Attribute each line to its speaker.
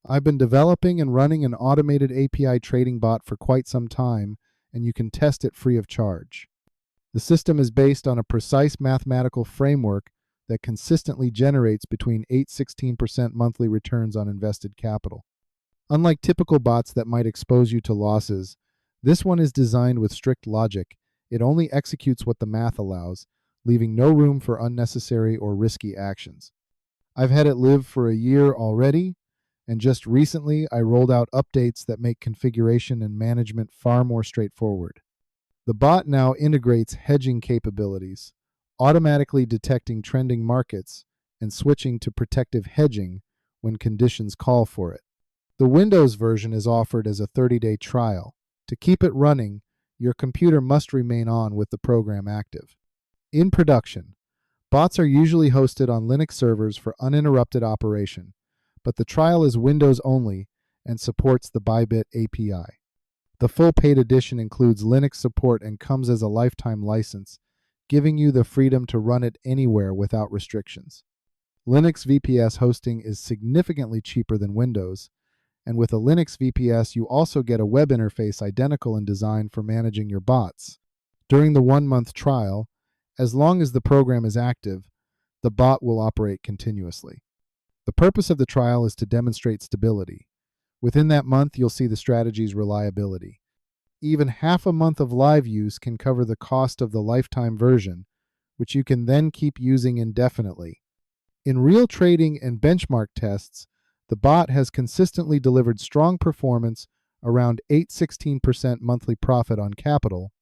Speaker 1: I've been developing and running an automated API trading bot for quite some time, and you can test it free of charge. The system is based on a precise mathematical framework that consistently generates between 8–16% monthly returns on invested capital. Unlike typical bots that might expose you to losses, this one is designed with strict logic. It only executes what the math allows, leaving no room for unnecessary or risky actions. I've had it live for a year already, and just recently I rolled out updates that make configuration and management far more straightforward. The bot now integrates hedging capabilities, automatically detecting trending markets and switching to protective hedging when conditions call for it. The Windows version is offered as a 30-day trial. To keep it running, your computer must remain on with the program active. In production, bots are usually hosted on Linux servers for uninterrupted operation, but the trial is Windows only and supports the Bybit API. The full paid edition includes Linux support and comes as a lifetime license, giving you the freedom to run it anywhere without restrictions. Linux VPS hosting is significantly cheaper than Windows, and with a Linux VPS you also get a web interface identical in design for managing your bots. During the 1-month trial, as long as the program is active, the bot will operate continuously. The purpose of the trial is to demonstrate stability. Within that month, you'll see the strategy's reliability. Even half a month of live use can cover the cost of the lifetime version, which you can then keep using indefinitely. In real trading and benchmark tests, the bot has consistently delivered strong performance around 8–16% monthly profit on capital,